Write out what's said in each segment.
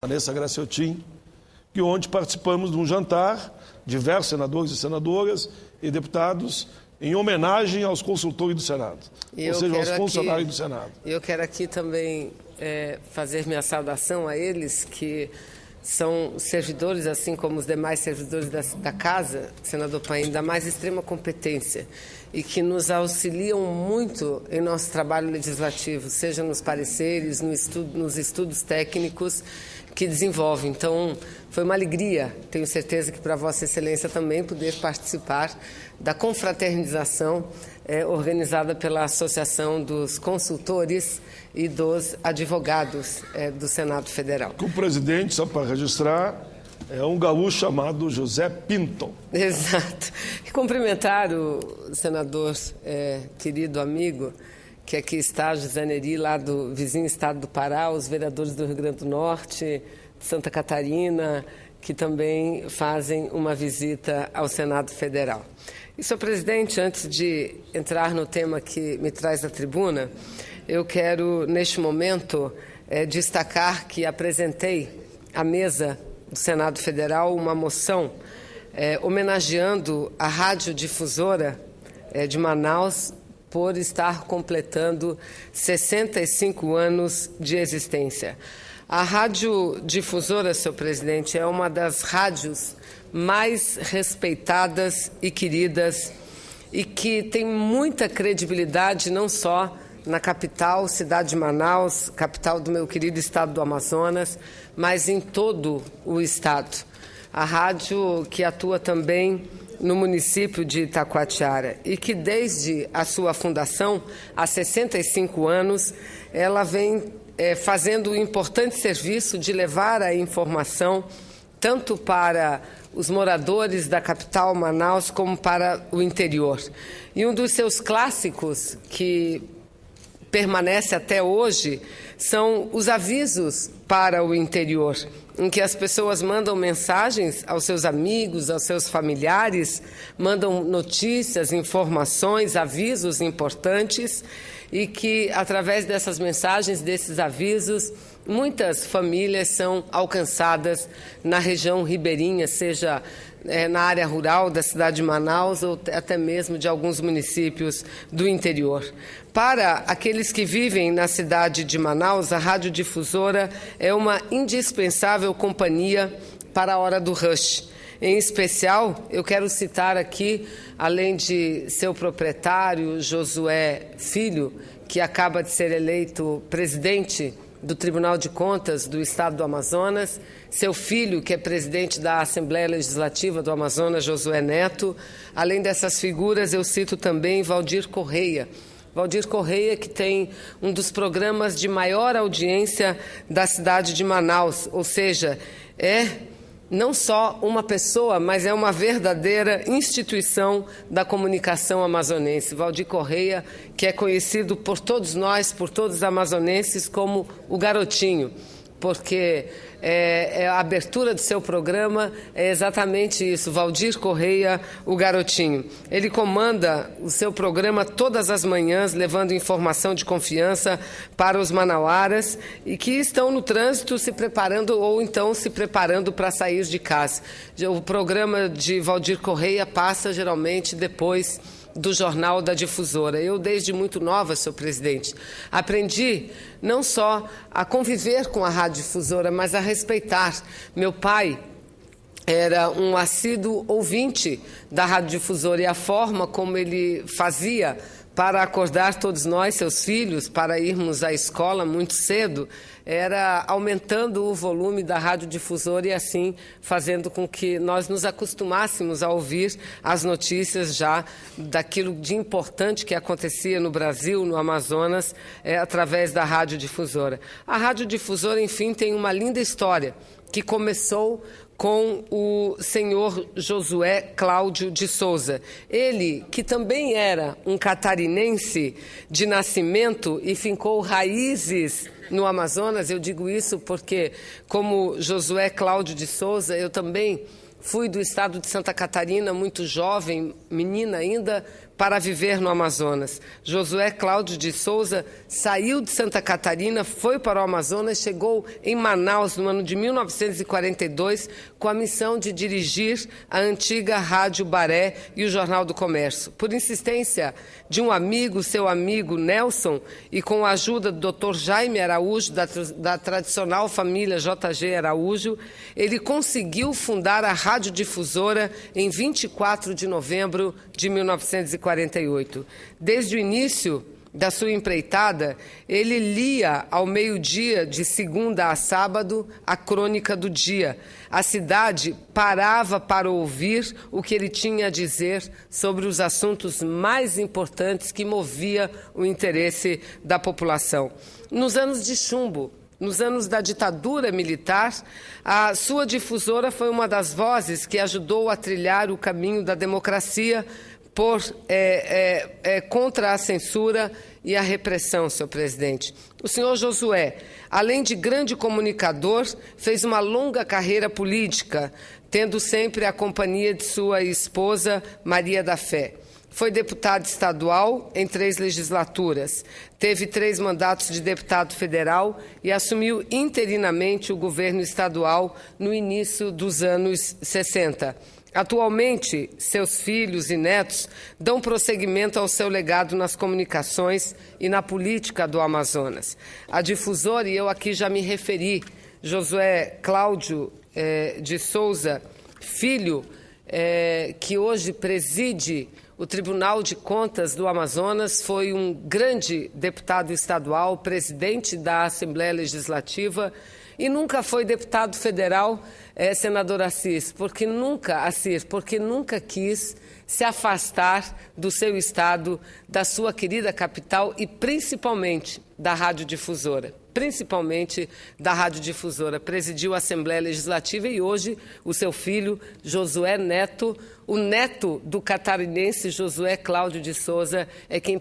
Vanessa Graciotin, que ontem participamos de um jantar, diversos senadores e senadoras e deputados, em homenagem aos consultores do Senado, ou seja, aos funcionários do Senado. Eu quero aqui também fazer minha saudação a eles, que são servidores, assim como os demais servidores da Casa, senador Paim, da mais extrema competência e que nos auxiliam muito em nosso trabalho legislativo, seja nos pareceres, nos estudos técnicos que desenvolve. Então, foi uma alegria, tenho certeza que para Vossa Excelência também, poder participar da confraternização organizada pela Associação dos Consultores e dos Advogados do Senado Federal. O presidente, só para registrar, é um gaúcho chamado José Pinto. Exato. E cumprimentar o senador, querido amigo, que aqui está, José Neri, lá do vizinho estado do Pará, os vereadores do Rio Grande do Norte, de Santa Catarina, que também fazem uma visita ao Senado Federal. E, senhor presidente, antes de entrar no tema que me traz à tribuna, eu quero, neste momento, destacar que apresentei à mesa do Senado Federal uma moção homenageando a radiodifusora de Manaus por estar completando 65 anos de existência. A radiodifusora, senhor presidente, é uma das rádios mais respeitadas e queridas e que tem muita credibilidade não só na capital, cidade de Manaus, capital do meu querido estado do Amazonas, mas em todo o estado. A rádio que atua também no município de Itacoatiara e que desde a sua fundação, há 65 anos, ela vem fazendo um importante serviço de levar a informação tanto para os moradores da capital, Manaus, como para o interior. E um dos seus clássicos, que permanece até hoje, são os avisos para o interior, em que as pessoas mandam mensagens aos seus amigos, aos seus familiares, mandam notícias, informações, avisos importantes e que, através dessas mensagens, desses avisos, muitas famílias são alcançadas na região ribeirinha, seja na área rural da cidade de Manaus ou até mesmo de alguns municípios do interior. Para aqueles que vivem na cidade de Manaus, a radiodifusora é uma indispensável companhia para a hora do rush. Em especial, eu quero citar aqui, além de seu proprietário, Josué Filho, que acaba de ser eleito presidente do Tribunal de Contas do Estado do Amazonas, seu filho, que é presidente da Assembleia Legislativa do Amazonas, Josué Neto. Além dessas figuras, eu cito também Valdir Correia. Valdir Correia, que tem um dos programas de maior audiência da cidade de Manaus, ou seja, não só uma pessoa, mas é uma verdadeira instituição da comunicação amazonense. Valdir Correia, que é conhecido por todos nós, por todos os amazonenses, como o Garotinho, porque a abertura do seu programa é exatamente isso, Valdir Correia, o Garotinho. Ele comanda o seu programa todas as manhãs, levando informação de confiança para os manauaras e que estão no trânsito se preparando ou então se preparando para sair de casa. O programa de Valdir Correia passa geralmente depois do Jornal da Difusora. Eu, desde muito nova, senhor presidente, aprendi não só a conviver com a radiodifusora, mas a respeitar. Meu pai era um assíduo ouvinte da radiodifusora e a forma como ele fazia para acordar todos nós, seus filhos, para irmos à escola muito cedo, era aumentando o volume da radiodifusora e assim fazendo com que nós nos acostumássemos a ouvir as notícias já daquilo de importante que acontecia no Brasil, no Amazonas, através da radiodifusora. A radiodifusora, enfim, tem uma linda história que começou com o senhor Josué Cláudio de Souza. Ele, que também era um catarinense de nascimento e fincou raízes no Amazonas, eu digo isso porque, como Josué Cláudio de Souza, eu também fui do estado de Santa Catarina, muito jovem, menina ainda, para viver no Amazonas. Josué Cláudio de Souza saiu de Santa Catarina, foi para o Amazonas, chegou em Manaus no ano de 1942 com a missão de dirigir a antiga Rádio Baré e o Jornal do Comércio. Por insistência de um amigo, seu amigo Nelson, e com a ajuda do Dr. Jaime Araújo, da tradicional família JG Araújo, ele conseguiu fundar a radiodifusora em 24 de novembro de 1948. Desde o início da sua empreitada, ele lia ao meio-dia, de segunda a sábado, a crônica do dia. A cidade parava para ouvir o que ele tinha a dizer sobre os assuntos mais importantes que movia o interesse da população. Nos anos de chumbo, nos anos da ditadura militar, a sua difusora foi uma das vozes que ajudou a trilhar o caminho da democracia contra a censura e a repressão, senhor presidente. O senhor Josué, além de grande comunicador, fez uma longa carreira política, tendo sempre a companhia de sua esposa, Maria da Fé. Foi deputado estadual em 3 legislaturas, teve 3 mandatos de deputado federal e assumiu interinamente o governo estadual no início dos anos 60. Atualmente, seus filhos e netos dão prosseguimento ao seu legado nas comunicações e na política do Amazonas. A difusora, e eu aqui já me referi, Josué Cláudio de Souza, filho, que hoje preside o Tribunal de Contas do Amazonas, foi um grande deputado estadual, presidente da Assembleia Legislativa e nunca foi deputado federal, senador Assis, porque nunca quis se afastar do seu estado, da sua querida capital e principalmente da radiodifusora. Presidiu a Assembleia Legislativa e hoje o seu filho, Josué Neto, o neto do catarinense Josué Cláudio de Souza, é quem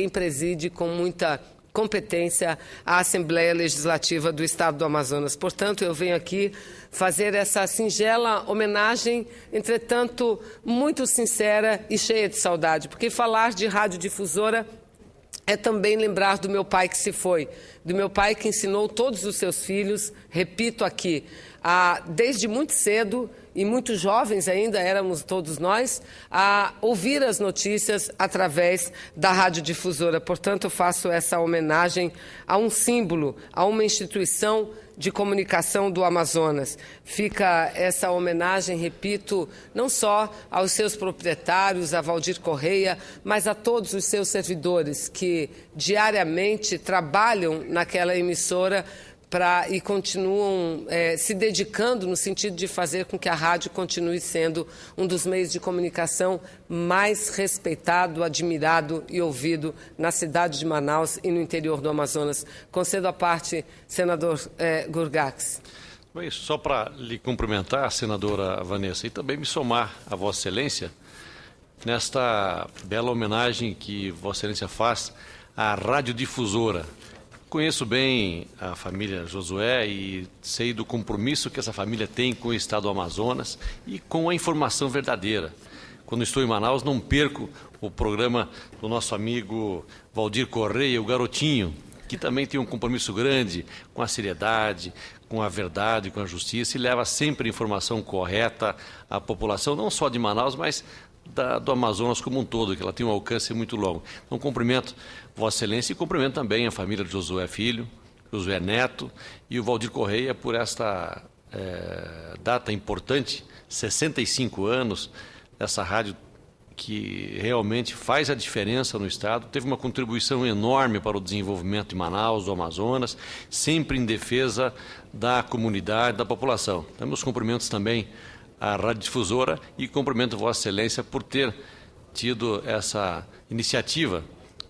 preside com muita competência a Assembleia Legislativa do Estado do Amazonas. Portanto, eu venho aqui fazer essa singela homenagem, entretanto, muito sincera e cheia de saudade, porque falar de radiodifusora é também lembrar do meu pai que se foi, do meu pai que ensinou todos os seus filhos, repito aqui, desde muito cedo, e muito jovens ainda éramos todos nós, a ouvir as notícias através da radiodifusora. Portanto, eu faço essa homenagem a um símbolo, a uma instituição de comunicação do Amazonas. Fica essa homenagem, repito, não só aos seus proprietários, a Valdir Correia, mas a todos os seus servidores que diariamente trabalham naquela emissora e continuam se dedicando no sentido de fazer com que a rádio continue sendo um dos meios de comunicação mais respeitado, admirado e ouvido na cidade de Manaus e no interior do Amazonas. Concedo a parte, senador Gurgax. Bem, só para lhe cumprimentar, senadora Vanessa, e também me somar a Vossa Excelência nesta bela homenagem que Vossa Excelência faz à radiodifusora. Conheço bem a família Josué e sei do compromisso que essa família tem com o Estado do Amazonas e com a informação verdadeira. Quando estou em Manaus, não perco o programa do nosso amigo Valdir Correia, o Garotinho, que também tem um compromisso grande com a seriedade, com a verdade, com a justiça e leva sempre informação correta à população, não só de Manaus, mas do Amazonas como um todo, que ela tem um alcance muito longo. Então, cumprimento Vossa Excelência e cumprimento também a família de Josué Filho, Josué Neto e o Valdir Correia por esta data importante, 65 anos, dessa rádio que realmente faz a diferença no Estado, teve uma contribuição enorme para o desenvolvimento de Manaus, do Amazonas, sempre em defesa da comunidade, da população. Então, meus cumprimentos também à radiodifusora e cumprimento Vossa Excelência por ter tido essa iniciativa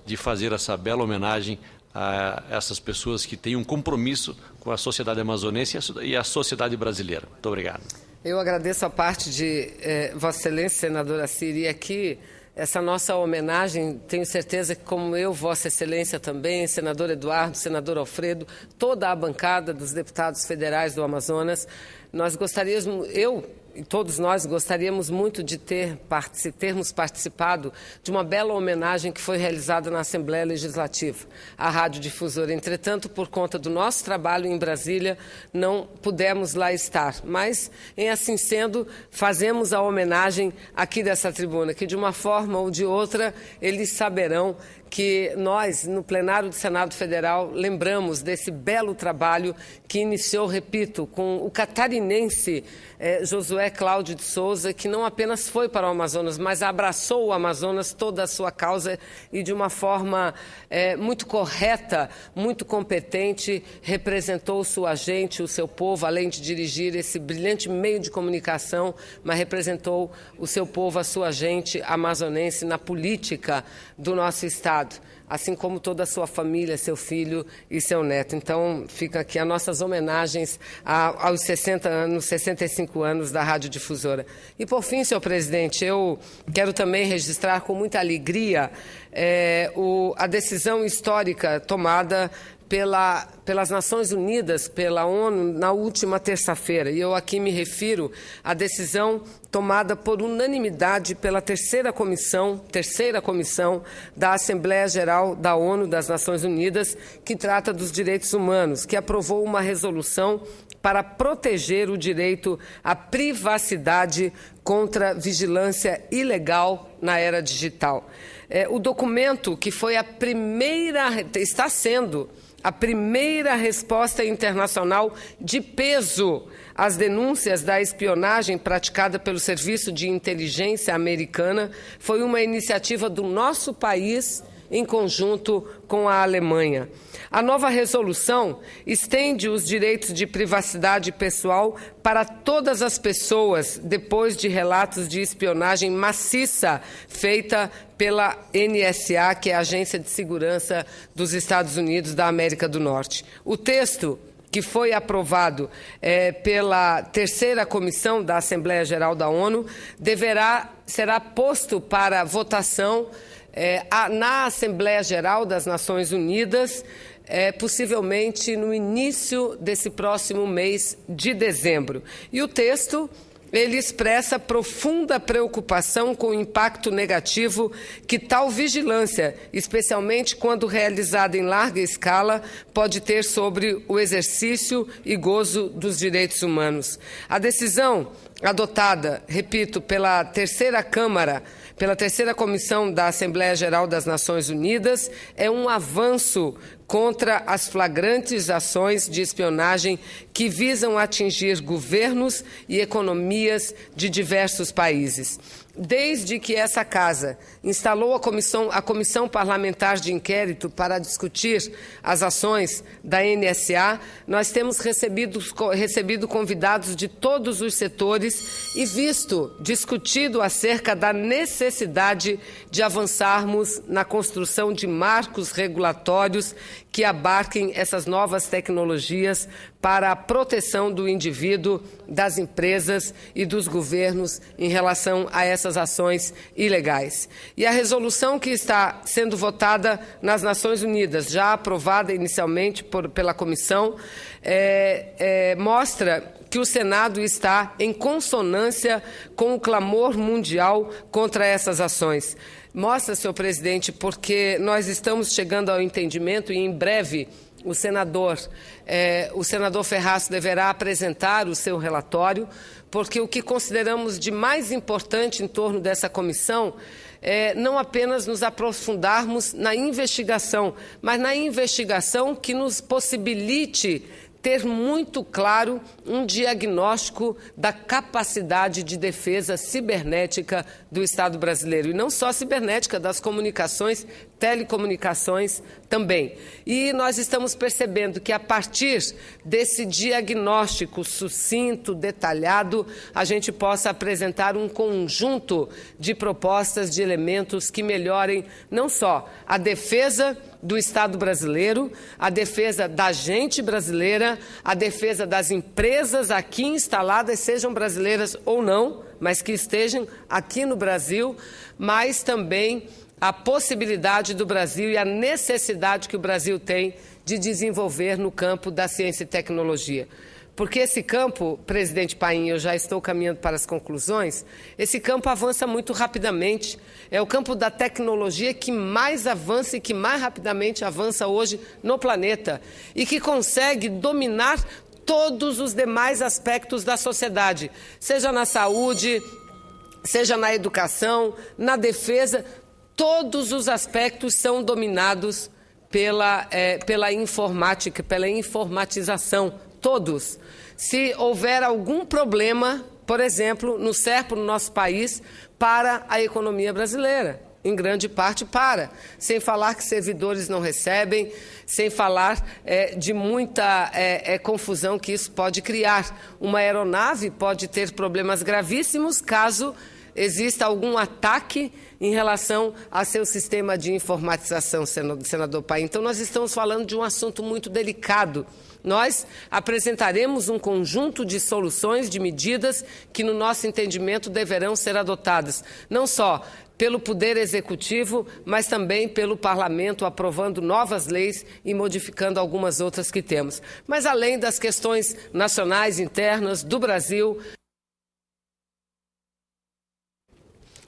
de fazer essa bela homenagem a essas pessoas que têm um compromisso com a sociedade amazonense e a sociedade brasileira. Muito obrigado. Eu agradeço a parte de Vossa Excelência, senadora Ciri, aqui essa nossa homenagem, tenho certeza que como eu, Vossa Excelência também, senador Eduardo, senador Alfredo, toda a bancada dos deputados federais do Amazonas, nós gostaríamos, eu e todos nós gostaríamos muito de termos participado de uma bela homenagem que foi realizada na Assembleia Legislativa, à Rádio Difusora. Entretanto, por conta do nosso trabalho em Brasília, não pudemos lá estar. Mas, em assim sendo, fazemos a homenagem aqui dessa tribuna, que de uma forma ou de outra eles saberão que nós, no plenário do Senado Federal, lembramos desse belo trabalho que iniciou, repito, com o catarinense Josué Cláudio de Souza, que não apenas foi para o Amazonas, mas abraçou o Amazonas, toda a sua causa, e de uma forma muito correta, muito competente, representou sua gente, o seu povo, além de dirigir esse brilhante meio de comunicação, mas representou o seu povo, a sua gente amazonense na política do nosso Estado, assim como toda a sua família, seu filho e seu neto. Então, fica aqui as nossas homenagens aos 60 anos, 65 anos da Rádio Difusora. E, por fim, senhor presidente, eu quero também registrar com muita alegria a decisão histórica tomada pelas Nações Unidas, pela ONU, na última terça-feira. E eu aqui me refiro à decisão tomada por unanimidade pela terceira comissão da Assembleia Geral da ONU, das Nações Unidas, que trata dos direitos humanos, que aprovou uma resolução para proteger o direito à privacidade contra vigilância ilegal na era digital. O documento que foi está sendo a primeira resposta internacional de peso às denúncias da espionagem praticada pelo Serviço de Inteligência americana, foi uma iniciativa do nosso país em conjunto com a Alemanha. A nova resolução estende os direitos de privacidade pessoal para todas as pessoas depois de relatos de espionagem maciça feita pela NSA, que é a Agência de Segurança dos Estados Unidos da América do Norte. O texto, que foi aprovado pela terceira comissão da Assembleia Geral da ONU, será posto para votação na Assembleia Geral das Nações Unidas, possivelmente no início desse próximo mês de dezembro. E o texto, ele expressa profunda preocupação com o impacto negativo que tal vigilância, especialmente quando realizada em larga escala, pode ter sobre o exercício e gozo dos direitos humanos. A decisão adotada, repito, pela terceira comissão da Assembleia Geral das Nações Unidas, é um avanço contra as flagrantes ações de espionagem que visam atingir governos e economias de diversos países. Desde que essa Casa instalou a Comissão Parlamentar de Inquérito para discutir as ações da NSA, nós temos recebido convidados de todos os setores e discutido acerca da necessidade de avançarmos na construção de marcos regulatórios que abarquem essas novas tecnologias para a proteção do indivíduo, das empresas e dos governos em relação a essas ações ilegais. E a resolução que está sendo votada nas Nações Unidas, já aprovada inicialmente pela Comissão, mostra que o Senado está em consonância com o clamor mundial contra essas ações. Mostra, senhor presidente, porque nós estamos chegando ao entendimento e em breve o senador Ferraz deverá apresentar o seu relatório, porque o que consideramos de mais importante em torno dessa comissão é não apenas nos aprofundarmos na investigação, mas na investigação que nos possibilite ter muito claro um diagnóstico da capacidade de defesa cibernética do Estado brasileiro. E não só cibernética, das comunicações, telecomunicações também. E nós estamos percebendo que, a partir desse diagnóstico sucinto, detalhado, a gente possa apresentar um conjunto de propostas, de elementos que melhorem não só a defesa do Estado brasileiro, a defesa da gente brasileira, a defesa das empresas aqui instaladas, sejam brasileiras ou não, mas que estejam aqui no Brasil, mas também a possibilidade do Brasil e a necessidade que o Brasil tem de desenvolver no campo da ciência e tecnologia. porque esse campo, presidente Paim, eu já estou caminhando para as conclusões, esse campo avança muito rapidamente. É o campo da tecnologia que mais avança e que mais rapidamente avança hoje no planeta e que consegue dominar todos os demais aspectos da sociedade, seja na saúde, seja na educação, na defesa, todos os aspectos são dominados pela informática, pela informatização, todos. Se houver algum problema, por exemplo, no SERPRO, no nosso país, para a economia brasileira, em grande parte para, sem falar que servidores não recebem, sem falar de muita confusão que isso pode criar. Uma aeronave pode ter problemas gravíssimos caso exista algum ataque em relação a seu sistema de informatização, senador Paim. Então, nós estamos falando de um assunto muito delicado. Nós apresentaremos um conjunto de soluções, de medidas que, no nosso entendimento, deverão ser adotadas, não só pelo Poder Executivo, mas também pelo Parlamento, aprovando novas leis e modificando algumas outras que temos. Mas, além das questões nacionais, internas, do Brasil,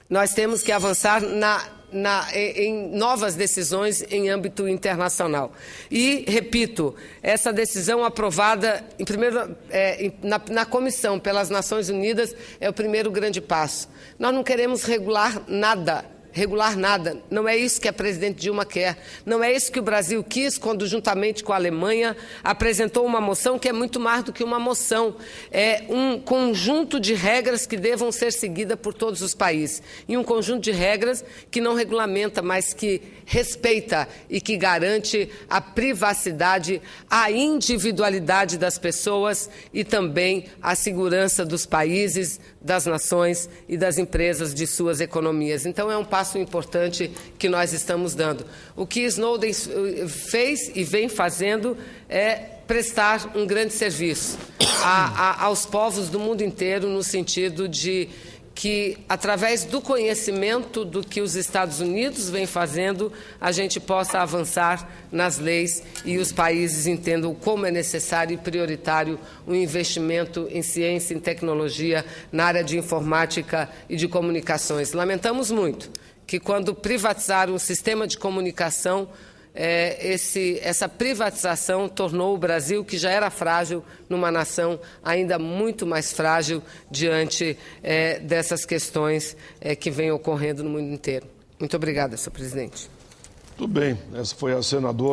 nós temos que avançar em novas decisões em âmbito internacional. E, repito, essa decisão aprovada na Comissão pelas Nações Unidas é o primeiro grande passo. Nós não queremos regular nada. Não é isso que a presidente Dilma quer. Não é isso que o Brasil quis quando, juntamente com a Alemanha, apresentou uma moção que é muito mais do que uma moção. É um conjunto de regras que devam ser seguidas por todos os países. E um conjunto de regras que não regulamenta, mas que respeita e que garante a privacidade, a individualidade das pessoas e também a segurança dos países, das nações e das empresas de suas economias. Então, é um passo importante que nós estamos dando. O que Snowden fez e vem fazendo é prestar um grande serviço aos povos do mundo inteiro, no sentido de que, através do conhecimento do que os Estados Unidos vem fazendo, a gente possa avançar nas leis e os países entendam como é necessário e prioritário o investimento em ciência e tecnologia na área de informática e de comunicações. Lamentamos muito que, quando privatizaram o sistema de comunicação, essa privatização tornou o Brasil, que já era frágil, numa nação ainda muito mais frágil diante dessas questões que vêm ocorrendo no mundo inteiro. Muito obrigada, senhor presidente. Tudo bem. Essa foi a senadora.